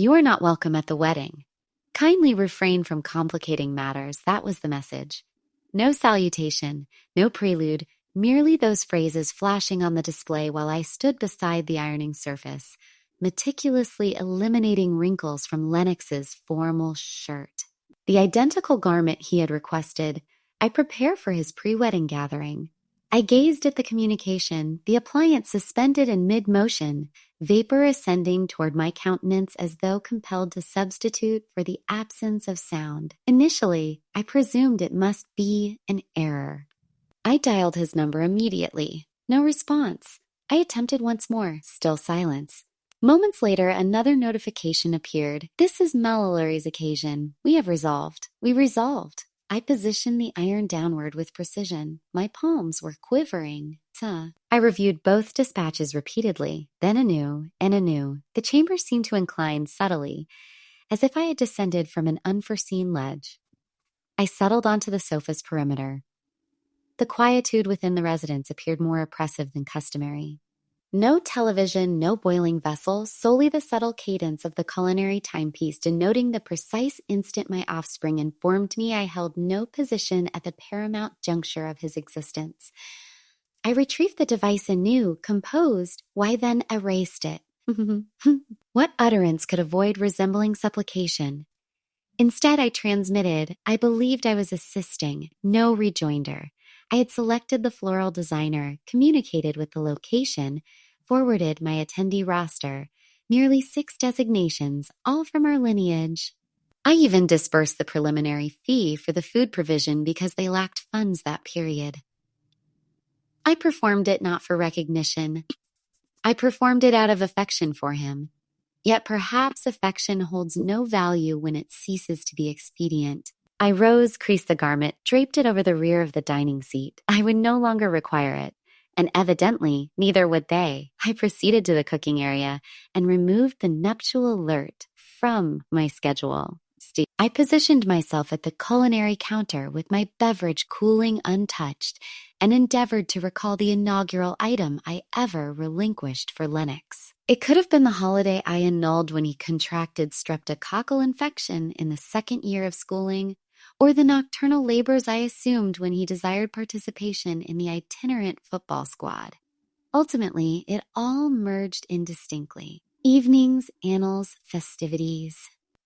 You are not welcome at the wedding. Kindly refrain from complicating matters, that was the message. No salutation, no prelude, merely those phrases flashing on the display while I stood beside the ironing surface, meticulously eliminating wrinkles from Lennox's formal shirt. The identical garment he had requested, I prepare for his pre-wedding gathering. I gazed at the communication, the appliance suspended in mid-motion, vapor ascending toward my countenance as though compelled to substitute for the absence of sound. Initially, I presumed it must be an error. I dialed his number immediately. No response. I attempted once more. Still silence. Moments later, another notification appeared. This is Mallory's occasion. We have resolved. We resolved. I positioned the iron downward with precision. My palms were quivering. I reviewed both dispatches repeatedly, then anew and anew. The chamber seemed to incline subtly, as if I had descended from an unforeseen ledge. I settled onto the sofa's perimeter. The quietude within the residence appeared more oppressive than customary. No television, no boiling vessel, solely the subtle cadence of the culinary timepiece denoting the precise instant my offspring informed me I held no position at the paramount juncture of his existence. I retrieved the device anew, composed, why then erased it. What utterance could avoid resembling supplication? Instead, I transmitted, I believed I was assisting, no rejoinder. I had selected the floral designer, communicated with the location, forwarded my attendee roster, nearly 6 designations, all from our lineage. I even disbursed the preliminary fee for the food provision because they lacked funds that period. I performed it not for recognition. I performed it out of affection for him. Yet perhaps affection holds no value when it ceases to be expedient. I rose, creased the garment, draped it over the rear of the dining seat. I would no longer require it, and evidently neither would they. I proceeded to the cooking area and removed the nuptial alert from my schedule. I positioned myself at the culinary counter with my beverage cooling untouched and endeavored to recall the inaugural item I ever relinquished for Lennox. It could have been the holiday I annulled when he contracted streptococcal infection in the 2nd year of schooling, or the nocturnal labors I assumed when he desired participation in the itinerant football squad. Ultimately, it all merged indistinctly. Evenings, annals, festivities.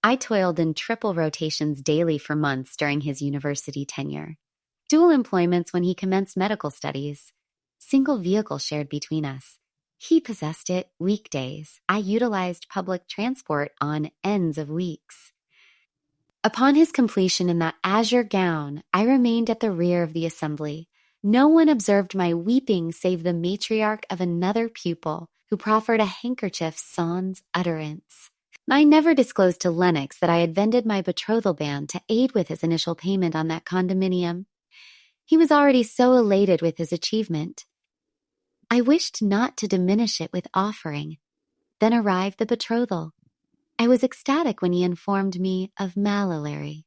I toiled in triple rotations daily for months during his university tenure. Dual employments when he commenced medical studies. Single vehicle shared between us. He possessed it weekdays. I utilized public transport on ends of weeks. Upon his completion in that azure gown, I remained at the rear of the assembly. No one observed my weeping save the matriarch of another pupil, who proffered a handkerchief sans utterance. I never disclosed to Lennox that I had vended my betrothal band to aid with his initial payment on that condominium. He was already so elated with his achievement. I wished not to diminish it with offering. Then arrived the betrothal. I was ecstatic when he informed me of Mallory.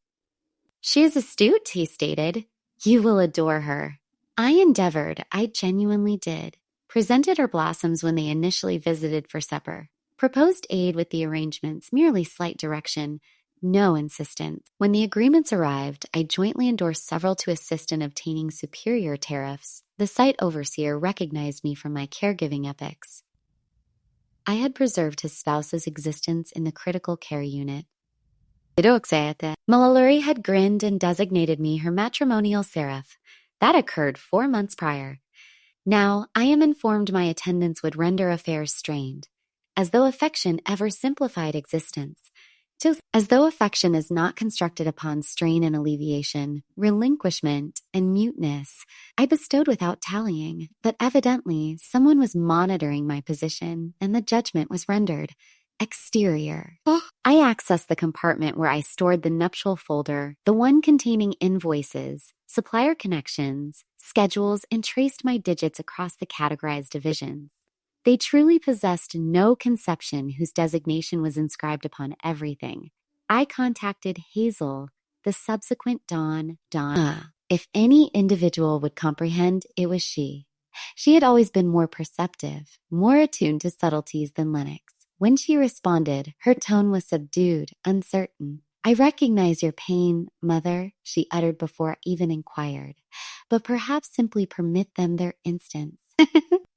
She is astute, he stated. You will adore her. I endeavored, I genuinely did. Presented her blossoms when they initially visited for supper. Proposed aid with the arrangements, merely slight direction, no insistence. When the agreements arrived, I jointly endorsed several to assist in obtaining superior tariffs. The site overseer recognized me from my caregiving epics. I had preserved his spouse's existence in the critical care unit. Mallory had grinned and designated me her matrimonial seraph. That occurred 4 months prior. Now, I am informed my attendance would render affairs strained. As though affection ever simplified existence. Just as though affection is not constructed upon strain and alleviation, relinquishment and muteness, I bestowed without tallying, but evidently someone was monitoring my position, and the judgment was rendered. Exterior. I accessed the compartment where I stored the nuptial folder, the one containing invoices, supplier connections, schedules, and traced my digits across the categorized divisions. They truly possessed no conception whose designation was inscribed upon everything. I contacted Hazel, the subsequent Donna. If any individual would comprehend, it was she. She had always been more perceptive, more attuned to subtleties than Lennox. When she responded, her tone was subdued, uncertain. I recognize your pain, mother, she uttered before I even inquired, but perhaps simply permit them their instance.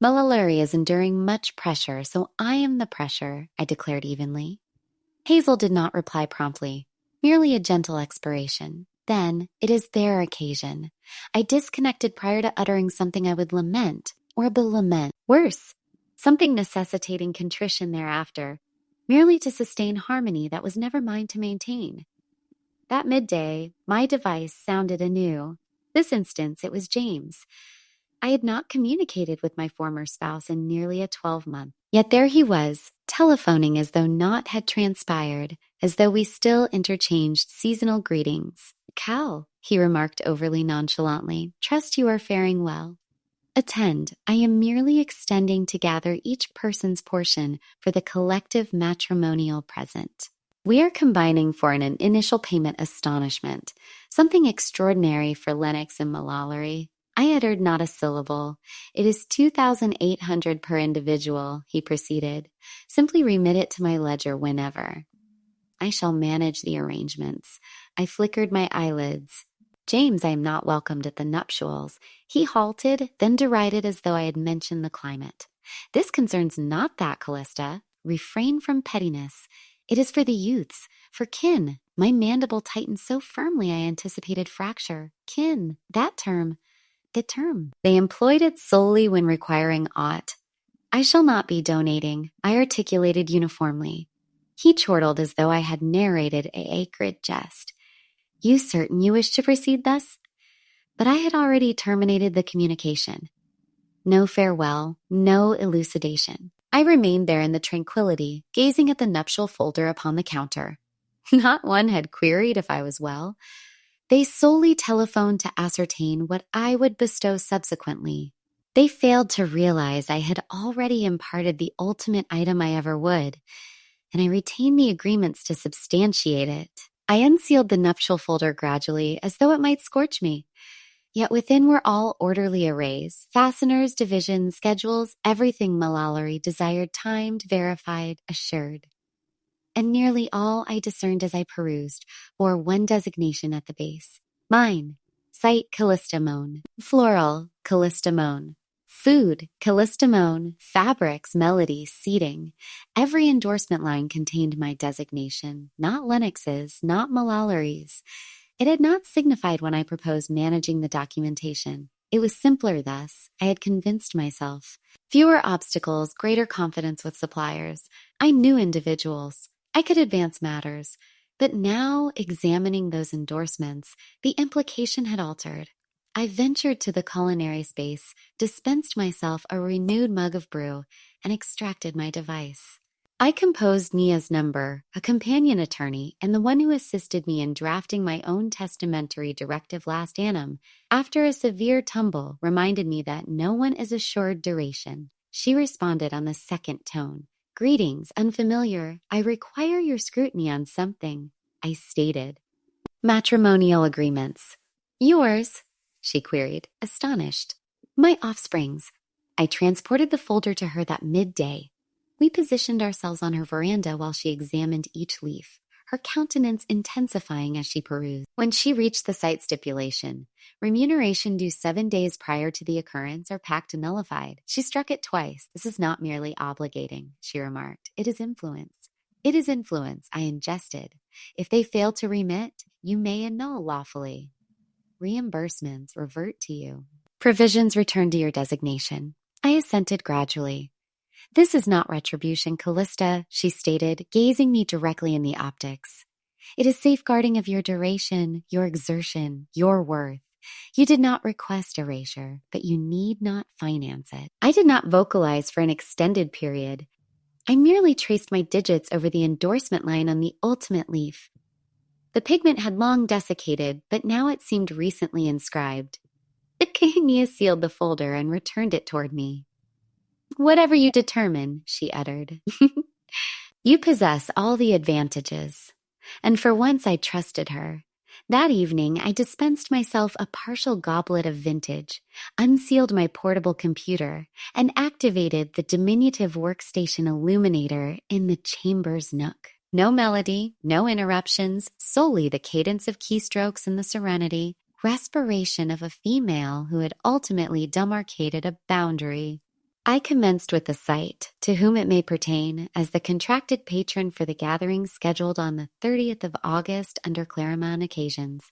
Malaluri is enduring much pressure, so I am the pressure, I declared evenly. Hazel did not reply promptly, merely a gentle expiration. Then, it is their occasion. I disconnected prior to uttering something I would lament, or lament. Worse, something necessitating contrition thereafter, merely to sustain harmony that was never mine to maintain. That midday, my device sounded anew. This instance, it was James. I had not communicated with my former spouse in nearly a 12-month. Yet there he was, telephoning as though naught had transpired, as though we still interchanged seasonal greetings. Cal, he remarked overly nonchalantly, trust you are faring well. Attend, I am merely extending to gather each person's portion for the collective matrimonial present. We are combining for an initial payment astonishment, something extraordinary for Lennox and Malaluri. I uttered not a syllable. It is 2,800 per individual, he proceeded. Simply remit it to my ledger whenever. I shall manage the arrangements. I flickered my eyelids. James, I am not welcomed at the nuptials. He halted, then derided as though I had mentioned the climate. This concerns not that, Callista. Refrain from pettiness. It is for the youths, for kin. My mandible tightened so firmly I anticipated fracture. Kin, that term. The term. They employed it solely when requiring aught. I shall not be donating, I articulated uniformly. He chortled as though I had narrated a acrid jest. You certain you wish to proceed thus? But I had already terminated the communication. No farewell, no elucidation. I remained there in the tranquility, gazing at the nuptial folder upon the counter. Not one had queried if I was well. They solely telephoned to ascertain what I would bestow subsequently. They failed to realize I had already imparted the ultimate item I ever would, and I retained the agreements to substantiate it. I unsealed the nuptial folder gradually, as though it might scorch me. Yet within were all orderly arrays, fasteners, divisions, schedules, everything Malaluri desired timed, verified, assured. And nearly all I discerned as I perused bore one designation at the base. Mine, site Callistamone, floral Callistamone, food Callistamone, fabrics, melody, seating. Every endorsement line contained my designation, not Lennox's, not Malaluri's. It had not signified when I proposed managing the documentation. It was simpler thus, I had convinced myself. Fewer obstacles, greater confidence with suppliers. I knew individuals. I could advance matters, but now, examining those endorsements, the implication had altered. I ventured to the culinary space, dispensed myself a renewed mug of brew, and extracted my device. I composed Nia's number, a companion attorney, and the one who assisted me in drafting my own testamentary directive last annum, after a severe tumble, reminded me that no one is assured duration. She responded on the second tone. Greetings, unfamiliar. I require your scrutiny on something, I stated. Matrimonial agreements. Yours, she queried, astonished. My offspring's. I transported the folder to her that midday. We positioned ourselves on her veranda while she examined each leaf, her countenance intensifying as she perused. When she reached the site stipulation, remuneration due 7 days prior to the occurrence or pact nullified, she struck it twice. This is not merely obligating, she remarked. It is influence. It is influence, I ingested. If they fail to remit, you may annul lawfully. Reimbursements revert to you. Provisions return to your designation. I assented gradually. This is not retribution, Callista, she stated, gazing me directly in the optics. It is safeguarding of your duration, your exertion, your worth. You did not request erasure, but you need not finance it. I did not vocalize for an extended period. I merely traced my digits over the endorsement line on the ultimate leaf. The pigment had long desiccated, but now it seemed recently inscribed. Nia sealed the folder and returned it toward me. Whatever you determine, she uttered. You possess all the advantages. And for once I trusted her. That evening, I dispensed myself a partial goblet of vintage, unsealed my portable computer, and activated the diminutive workstation illuminator in the chamber's nook. No melody, no interruptions, solely the cadence of keystrokes and the serenity, respiration of a female who had ultimately demarcated a boundary. I commenced with the site, to whom it may pertain, as the contracted patron for the gathering scheduled on the 30th of August under Claremont occasions.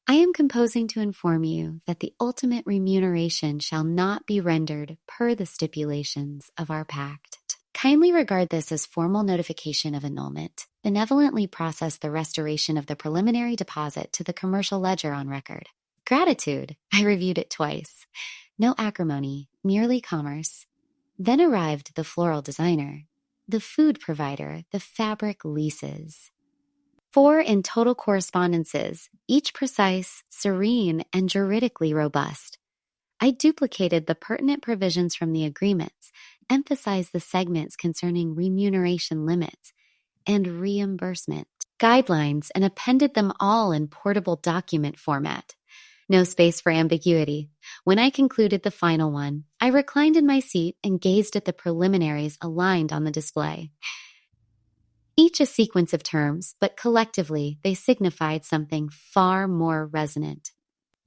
I am composing to inform you that the ultimate remuneration shall not be rendered per the stipulations of our pact. Kindly regard this as formal notification of annulment. Benevolently process the restoration of the preliminary deposit to the commercial ledger on record. Gratitude. I reviewed it twice. No acrimony, merely commerce. Then arrived the floral designer, the food provider, the fabric leases. 4 in total correspondences, each precise, serene, and juridically robust. I duplicated the pertinent provisions from the agreements, emphasized the segments concerning remuneration limits and reimbursement guidelines, and appended them all in portable document format. No space for ambiguity. When I concluded the final one, I reclined in my seat and gazed at the preliminaries aligned on the display. Each a sequence of terms, but collectively they signified something far more resonant.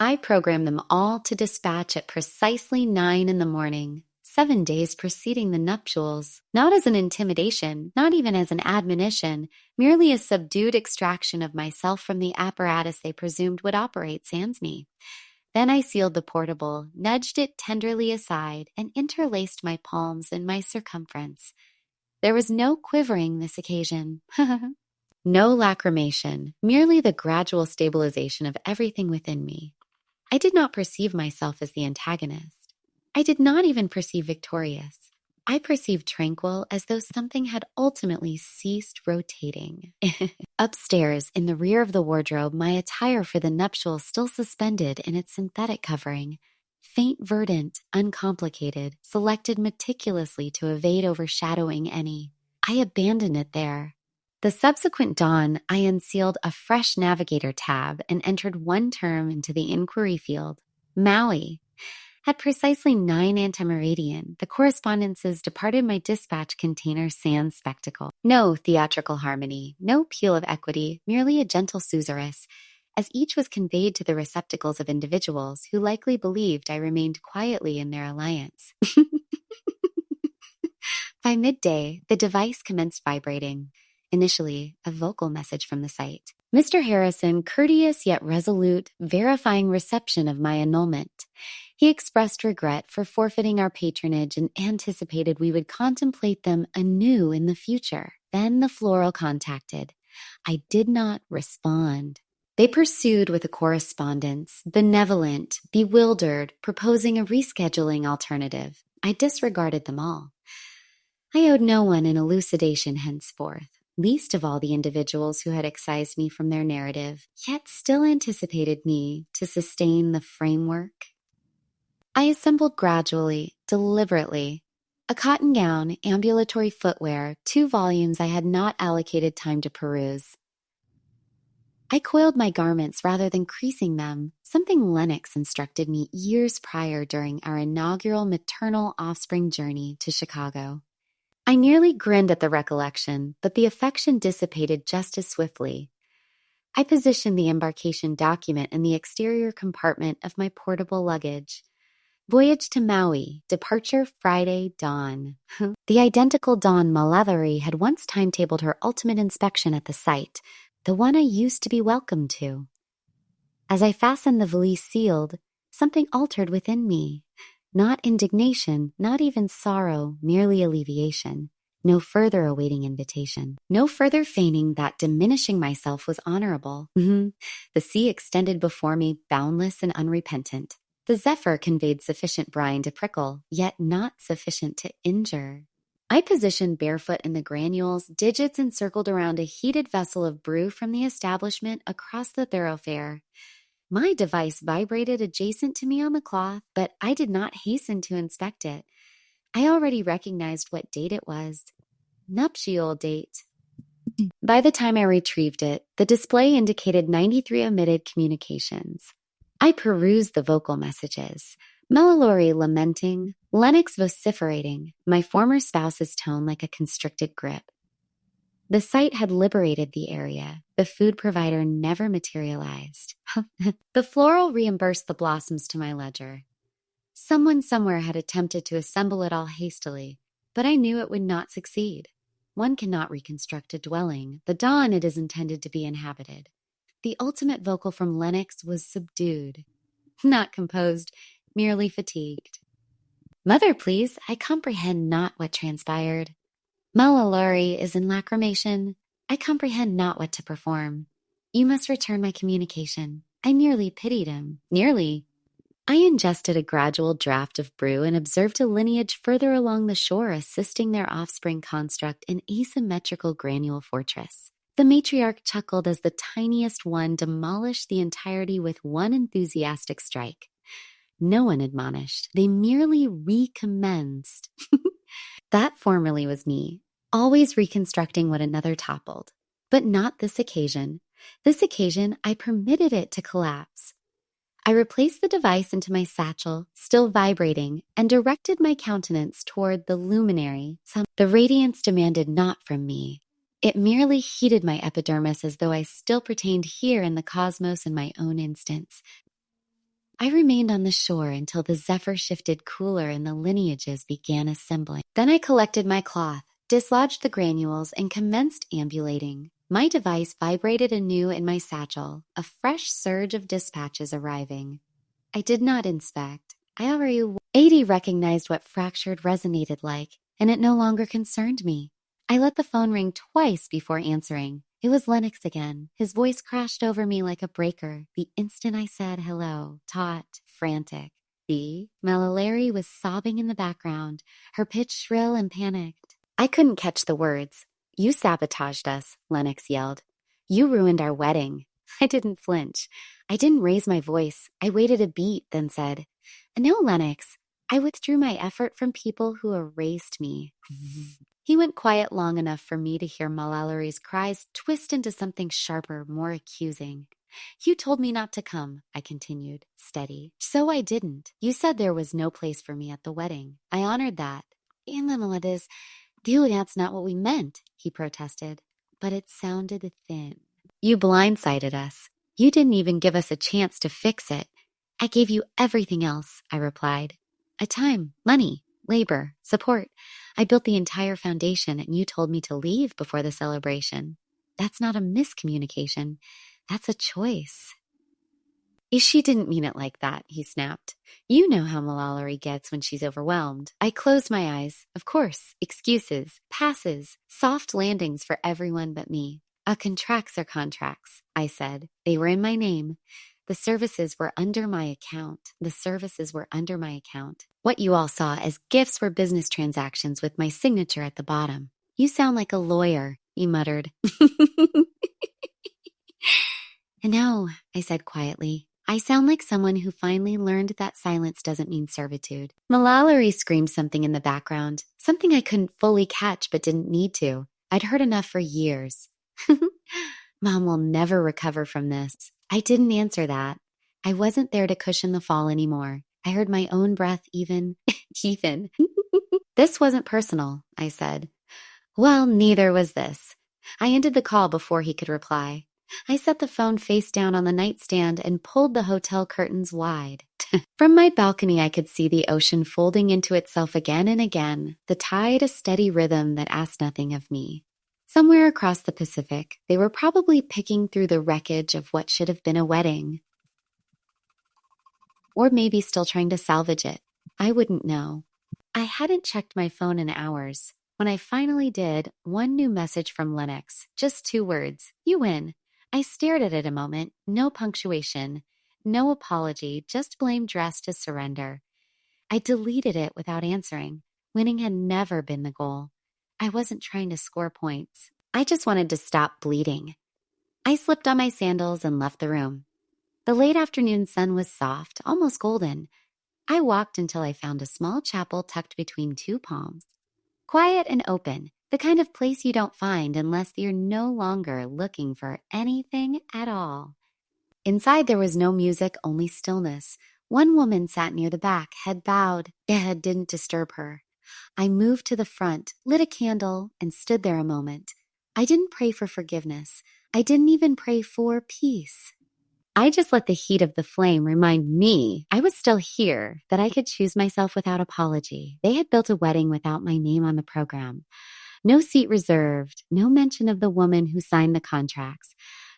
I programmed them all to dispatch at precisely 9 in the morning, 7 days preceding the nuptials, not as an intimidation, not even as an admonition, merely a subdued extraction of myself from the apparatus they presumed would operate sans me. Then I sealed the portable, nudged it tenderly aside, and interlaced my palms in my circumference. There was no quivering this occasion. No lacrimation, merely the gradual stabilization of everything within me. I did not perceive myself as the antagonist. I did not even perceive victorious. I perceived tranquil, as though something had ultimately ceased rotating. Upstairs, in the rear of the wardrobe, my attire for the nuptials still suspended in its synthetic covering. Faint verdant, uncomplicated, selected meticulously to evade overshadowing any. I abandoned it there. The subsequent dawn, I unsealed a fresh navigator tab and entered one term into the inquiry field. Maui. At precisely 9 antemeridian, the correspondences departed my dispatch container sans spectacle. No theatrical harmony, no peal of equity, merely a gentle susurrus, as each was conveyed to the receptacles of individuals who likely believed I remained quietly in their alliance. By midday, the device commenced vibrating. Initially, a vocal message from the site. Mr. Harrison, courteous yet resolute, verifying reception of my annulment. He expressed regret for forfeiting our patronage and anticipated we would contemplate them anew in the future. Then the floral contacted. I did not respond. They pursued with a correspondence, benevolent, bewildered, proposing a rescheduling alternative. I disregarded them all. I owed no one an elucidation henceforth, least of all the individuals who had excised me from their narrative, yet still anticipated me to sustain the framework. I assembled gradually, deliberately. A cotton gown, ambulatory footwear, 2 volumes I had not allocated time to peruse. I coiled my garments rather than creasing them, something Lennox instructed me years prior during our inaugural maternal offspring journey to Chicago. I nearly grinned at the recollection, but the affection dissipated just as swiftly. I positioned the embarkation document in the exterior compartment of my portable luggage. Voyage to Maui, departure Friday dawn. The identical Dawn Mallothery had once timetabled her ultimate inspection at the site, the one I used to be welcomed to. As I fastened the valise sealed, something altered within me. Not indignation, not even sorrow, merely alleviation. No further awaiting invitation. No further feigning that diminishing myself was honorable. The sea extended before me, boundless and unrepentant. The zephyr conveyed sufficient brine to prickle, yet not sufficient to injure. I positioned barefoot in the granules, digits encircled around a heated vessel of brew from the establishment across the thoroughfare. My device vibrated adjacent to me on the cloth, but I did not hasten to inspect it. I already recognized what date it was. Nuptial date. By the time I retrieved it, the display indicated 93 omitted communications. I perused the vocal messages. Mellilori lamenting, Lennox vociferating, my former spouse's tone like a constricted grip. The site had liberated the area. The food provider never materialized. The floral reimbursed the blossoms to my ledger. Someone somewhere had attempted to assemble it all hastily, but I knew it would not succeed. One cannot reconstruct a dwelling the dawn it is intended to be inhabited. The ultimate vocal from Lennox was subdued, not composed, merely fatigued. Mother, please, I comprehend not what transpired. Mellilori is in lacrimation. I comprehend not what to perform. You must return my communication. I nearly pitied him. Nearly. I ingested a gradual draught of brew and observed a lineage further along the shore assisting their offspring construct an asymmetrical granule fortress. The matriarch chuckled as the tiniest one demolished the entirety with one enthusiastic strike. No one admonished. They merely recommenced. That formerly was me, always reconstructing what another toppled. But not this occasion. This occasion, I permitted it to collapse. I replaced the device into my satchel, still vibrating, and directed my countenance toward the luminary. The radiance demanded not from me. It merely heated my epidermis as though I still pertained here in the cosmos in my own instance. I remained on the shore until the zephyr shifted cooler and the lineages began assembling. Then I collected my cloth, dislodged the granules, and commenced ambulating. My device vibrated anew in my satchel, a fresh surge of dispatches arriving. I did not inspect. I already 80 recognized what fractured resonated like, and it no longer concerned me. I let the phone ring twice before answering. It was Lennox again. His voice crashed over me like a breaker the instant I said hello, taut, frantic. Mellilori was sobbing in the background, her pitch shrill and panicked. I couldn't catch the words. You sabotaged us, Lennox yelled. You ruined our wedding. I didn't flinch. I didn't raise my voice. I waited a beat, then said, No, Lennox. I withdrew my effort from people who erased me. He went quiet long enough for me to hear Mellilori's cries twist into something sharper, more accusing. You told me not to come, I continued, steady. So I didn't. You said there was no place for me at the wedding. I honored that. Dude, that's not what we meant, he protested. But it sounded thin. You blindsided us. You didn't even give us a chance to fix it. I gave you everything else, I replied. A time, money, labor, support. I built the entire foundation and you told me to leave before the celebration. That's not a miscommunication. That's a choice. She didn't mean it like that, he snapped. You know how Mellilori gets when she's overwhelmed. I closed my eyes. Of course, excuses, passes, soft landings for everyone but me. Contracts are contracts, I said. They were in my name. The services were under my account. What you all saw as gifts were business transactions with my signature at the bottom. You sound like a lawyer, he muttered. No, I said quietly. I sound like someone who finally learned that silence doesn't mean servitude. Mellilori screamed something in the background, something I couldn't fully catch but didn't need to. I'd heard enough for years. Mom will never recover from this. I didn't answer that. I wasn't there to cushion the fall anymore. I heard my own breath even. This wasn't personal, I said. Well, neither was this. I ended the call before he could reply. I set the phone face down on the nightstand and pulled the hotel curtains wide. From my balcony, I could see the ocean folding into itself again and again, the tide a steady rhythm that asked nothing of me. Somewhere across the Pacific, they were probably picking through the wreckage of what should have been a wedding. Or maybe still trying to salvage it. I wouldn't know. I hadn't checked my phone in hours. When I finally did, one new message from Lennox. Just 2 words. You win. I stared at it a moment. No punctuation. No apology. Just blame dressed as surrender. I deleted it without answering. Winning had never been the goal. I wasn't trying to score points. I just wanted to stop bleeding. I slipped on my sandals and left the room. The late afternoon sun was soft, almost golden. I walked until I found a small chapel tucked between 2 palms. Quiet and open, The kind of place you don't find unless you're no longer looking for anything at all. Inside there was no music, only stillness. One woman sat near the back, head bowed. It didn't disturb her. I moved to the front, lit a candle, and stood there a moment. I didn't pray for forgiveness. I didn't even pray for peace. I just let the heat of the flame remind me I was still here, that I could choose myself without apology. They had built a wedding without my name on the program. No seat reserved, no mention of the woman who signed the contracts,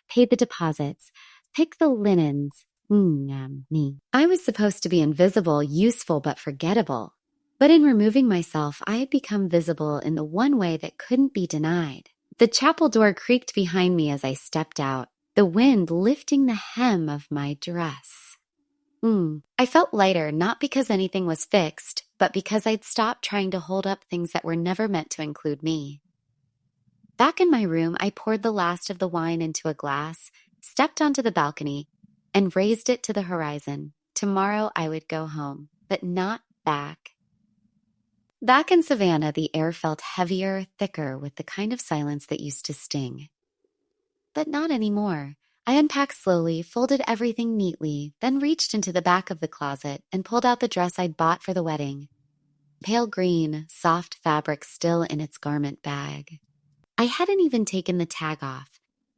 paid the deposits, picked the linens. Me. I was supposed to be invisible, useful, but forgettable. But in removing myself, I had become visible in the one way that couldn't be denied. The chapel door creaked behind me as I stepped out, the wind lifting the hem of my dress. I felt lighter, not because anything was fixed, but because I'd stopped trying to hold up things that were never meant to include me. Back in my room, I poured the last of the wine into a glass, stepped onto the balcony, and raised it to the horizon. Tomorrow I would go home, but not back. Back in Savannah, the air felt heavier, thicker, with the kind of silence that used to sting. But not anymore. I unpacked slowly, folded everything neatly, then reached into the back of the closet and pulled out the dress I'd bought for the wedding. Pale green, soft fabric still in its garment bag. I hadn't even taken the tag off.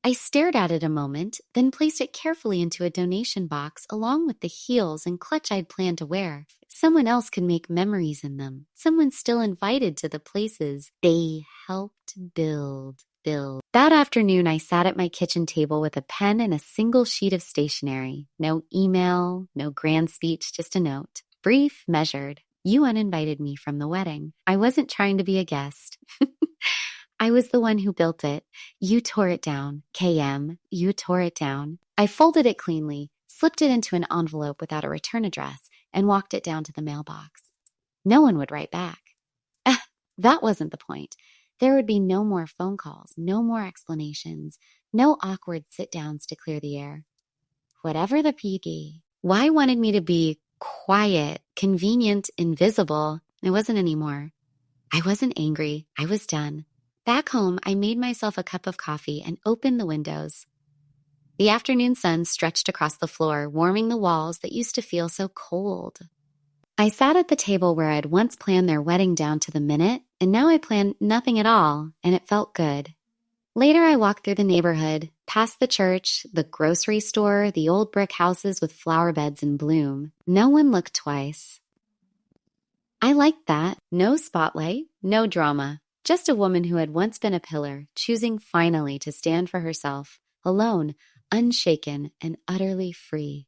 I stared at it a moment, then placed it carefully into a donation box along with the heels and clutch I'd planned to wear. Someone else could make memories in them. Someone still invited to the places they helped build. That afternoon, I sat at my kitchen table with a pen and a single sheet of stationery. No email, no grand speech, just a note. Brief, measured. You uninvited me from the wedding. I wasn't trying to be a guest. I was the one who built it. You tore it down. KM, you tore it down. I folded it cleanly, slipped it into an envelope without a return address, and walked it down to the mailbox. No one would write back. That wasn't the point. There would be no more phone calls, no more explanations, no awkward sit-downs to clear the air. Whatever the PD. Why wanted me to be quiet, convenient, invisible? It wasn't anymore. I wasn't angry. I was done. Back home, I made myself a cup of coffee and opened the windows. The afternoon sun stretched across the floor, warming the walls that used to feel so cold. I sat at the table where I'd once planned their wedding down to the minute, and now I planned nothing at all, and it felt good. Later, I walked through the neighborhood, past the church, the grocery store, the old brick houses with flower beds in bloom. No one looked twice. I liked that. No spotlight, no drama. Just a woman who had once been a pillar, choosing finally to stand for herself, alone, unshaken, and utterly free.